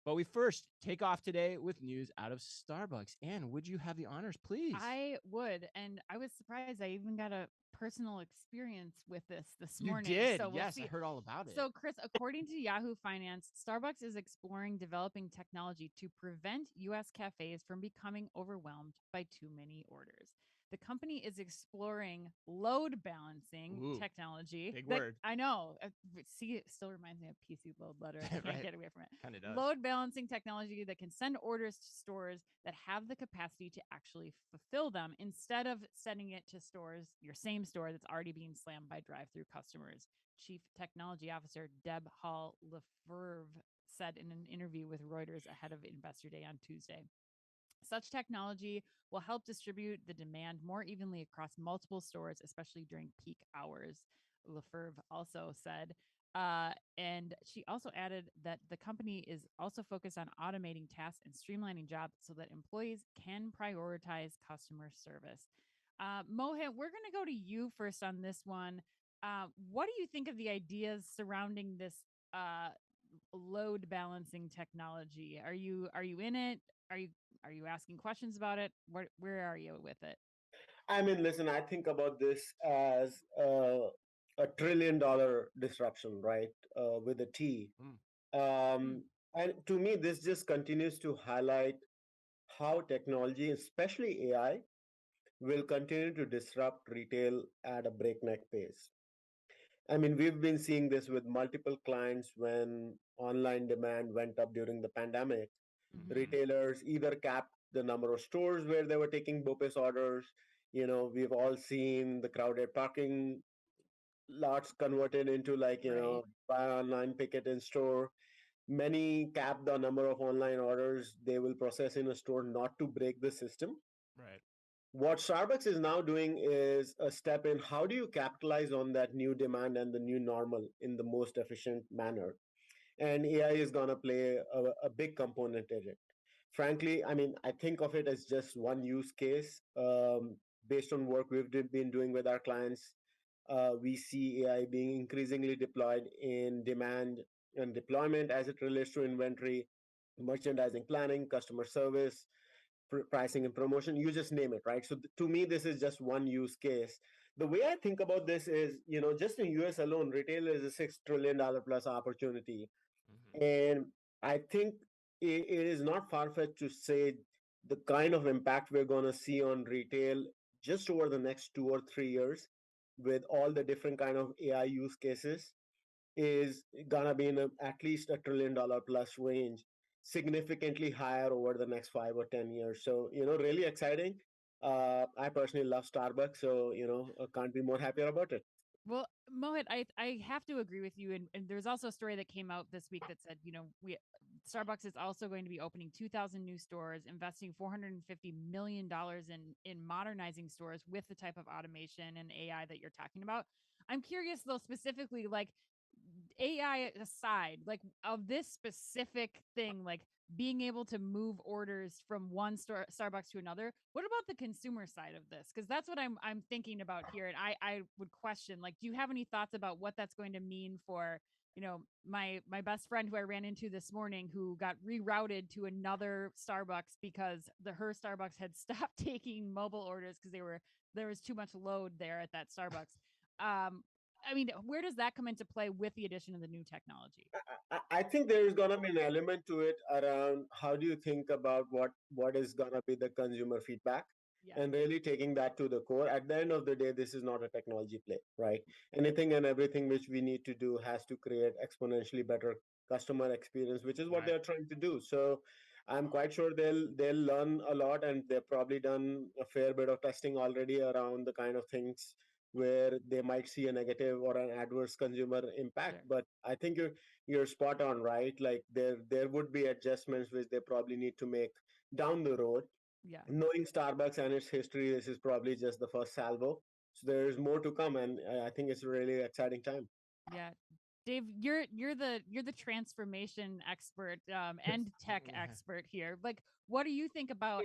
But we first take off today with news out of Starbucks. And would you have the honors, please? I would, and I was surprised. I even got a personal experience with this You morning. did. So we'll Yes, I see. heard all about it. So, Chris, according to Yahoo Finance, Starbucks is exploring developing technology to prevent U.S. cafes from becoming overwhelmed by too many orders. The company is exploring load balancing Ooh, technology. big That word. I know. See, it still reminds me of PC load letter. I can't Right. get away from it. Kind of does. Load balancing technology that can send orders to stores that have the capacity to actually fulfill them instead of sending it to stores, your same store that's already being slammed by drive through customers. Chief Technology Officer Deb Hall Lefevre said in an interview with Reuters ahead of Investor Day on Tuesday. Such technology will help distribute the demand more evenly across multiple stores, especially during peak hours, Lefevre also said. And she also added that the company is also focused on automating tasks and streamlining jobs so that employees can prioritize customer service. Mohit, we're going to go to you first on this one. What do you think of the ideas surrounding this uh, load balancing technology? Are you in it? Are you are you asking questions about it? Where are you with it? I mean, listen, I think about this as $1 trillion disruption, right? With a T. Mm, Hmm. And to me, this just continues to highlight how technology, especially AI, will continue to disrupt retail at a breakneck pace. I mean, we've been seeing this with multiple clients when online demand went up during the pandemic. Mm-hmm. mm-hmm. Retailers either capped the number of stores where they were taking BOPIS orders. We've all seen the crowded parking lots converted into, like, Right. buy online, pick it in store. Many cap the number of online orders they will process in a store not to break the system. Right. What Starbucks is now doing is a step in how do you capitalize on that new demand and the new normal in the most efficient manner. And AI is going to play a big component in it. Frankly, I mean, I think of it as just one use case. Based on work been doing with our clients, we see AI being increasingly deployed in demand and deployment as it relates to inventory, merchandising planning, customer service, pricing and promotion, you just name it, right? So to me, this is just one use case. The way I think about this is, just in US alone, retail is a $6 trillion plus opportunity. Mm-hmm. And I think it is not far-fetched to say the kind of impact we're going to see on retail just over the next 2 or 3 years with all the different kind of AI use cases is gonna be in at least $1 trillion plus range, significantly higher over the next 5 or 10 years. So, really exciting. I personally love Starbucks, so I can't be more happier about it. Well, Mohit, I have to agree with you. And there's also a story that came out this week that said, we Starbucks is also going to be opening 2,000 new stores, investing $450 million in modernizing stores with the type of automation and AI that you're talking about. I'm curious though, specifically, like AI aside, like of this specific thing, like being able to move orders from one store Starbucks to another. What about the consumer side of this? Because that's what I'm thinking about here. And I would question, like, do you have any thoughts about what that's going to mean for, my best friend who I ran into this morning who got rerouted to another Starbucks because her Starbucks had stopped taking mobile orders because there was too much load there at that Starbucks. I mean, where does that come into play with the addition of the new technology? I think there is gonna be an element to it around how do you think about what is gonna be the consumer feedback Yeah. and really taking that to the core. At the end of the day, this is not a technology play, right? Anything and everything which we need to do has to create exponentially better customer experience, which is what Right. they're trying to do. So I'm quite sure they'll learn a lot, and they've probably done a fair bit of testing already around the kind of things where they might see a negative or an adverse consumer impact. Sure. But I think you're spot on, right? Like there would be adjustments which they probably need to make down the road. Yeah. Knowing Starbucks and its history, this is probably just the first salvo. So there is more to come, and I think it's a really exciting time. Yeah. Dave, you're the transformation expert and tech expert here. Like, what do you think about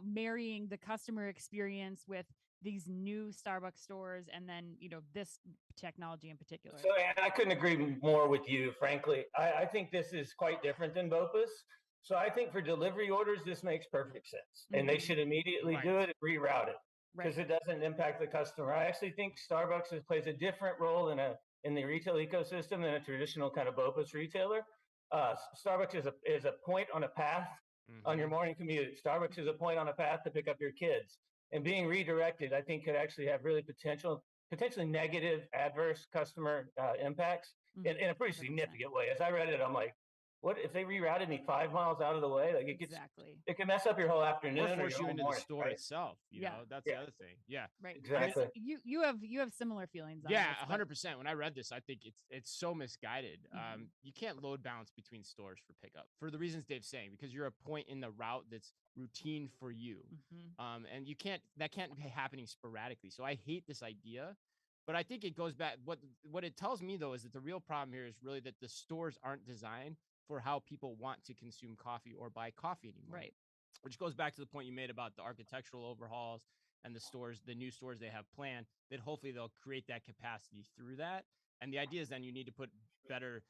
marrying the customer experience with these new Starbucks stores and then, this technology in particular? So I couldn't agree more with you, frankly. I think this is quite different than Bopus. So I think for delivery orders, this makes perfect sense. And they should immediately do it and reroute it because it doesn't impact the customer. I actually think Starbucks plays a different role in the retail ecosystem than a traditional kind of Bopus retailer. Starbucks is a point on a path on your morning commute. Starbucks is a point on a path to pick up your kids. And being redirected, I think, could actually have really potentially negative, adverse customer impacts in a pretty 100%. significant way. As I read it, I'm like, what if they rerouted me 5 miles out of the way? Like it can mess up your whole afternoon or force your you whole into morning, the store right? itself. You know, that's the other thing. Yeah, right. Exactly. You have similar feelings on yeah, this, 100%. When I read this, I think it's so misguided. You can't load balance between stores for pickup for the reasons Dave's saying, because you're a point in the route that's routine for you. And that can't be happening sporadically. So I hate this idea. But I think it goes back. What it tells me, though, is that the real problem here is really that the stores aren't designed for how people want to consume coffee or buy coffee anymore. Right. Which goes back to the point you made about the architectural overhauls and the new stores they have planned, that hopefully they'll create that capacity through that. And the idea is then you need to put better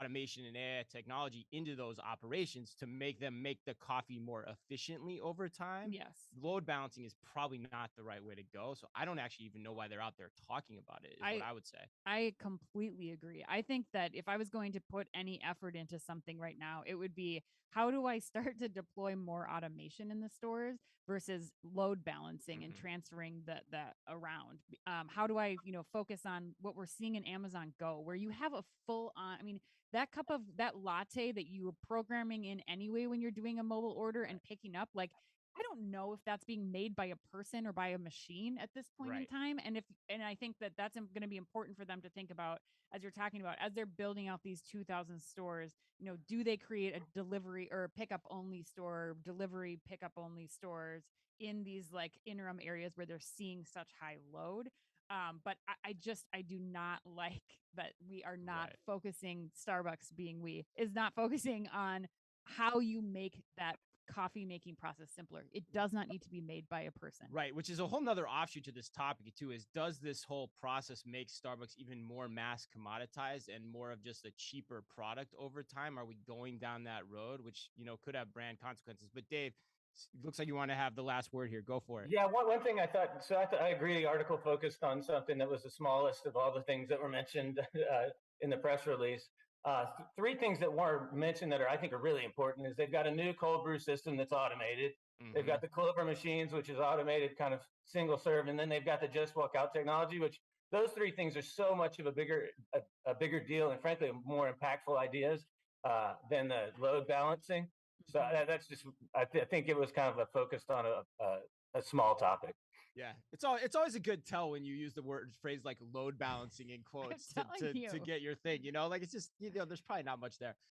automation and AI technology into those operations to make them make the coffee more efficiently over time. Yes. Load balancing is probably not the right way to go. So I don't actually even know why they're out there talking about it, is what I would say. I completely agree. I think that if I was going to put any effort into something right now, it would be, how do I start to deploy more automation in the stores versus load balancing and transferring that around? How do I, focus on what we're seeing in Amazon Go, where you have a full on, that cup of that latte that you were programming in anyway when you're doing a mobile order and picking up, like, I don't know if that's being made by a person or by a machine at this point in time. And I think that that's going to be important for them to think about, as you're talking about, as they're building out these 2,000 stores, do they create a delivery or pickup only store, delivery pickup only stores in these like interim areas where they're seeing such high load? But I do not like that we are not focusing, Starbucks is not focusing on how you make that coffee making process simpler. It does not need to be made by a person. Right, which is a whole nother offshoot to this topic too, is does this whole process make Starbucks even more mass commoditized and more of just a cheaper product over time? Are we going down that road, which, could have brand consequences? But Dave, it looks like you want to have the last word here. Go for it. Yeah, one thing I agree the article focused on something that was the smallest of all the things that were mentioned in the press release. Three things that weren't mentioned that I think are really important is they've got a new cold brew system that's automated. They've got the Clover machines, which is automated, kind of single serve, and then they've got the Just Walk Out technology, which those three things are so much of a bigger deal and frankly more impactful ideas than the load balancing. So that's just I think it was kind of focused on a small topic. Yeah, it's always a good tell when you use the phrase like load balancing in quotes to get your thing, like it's just, there's probably not much there.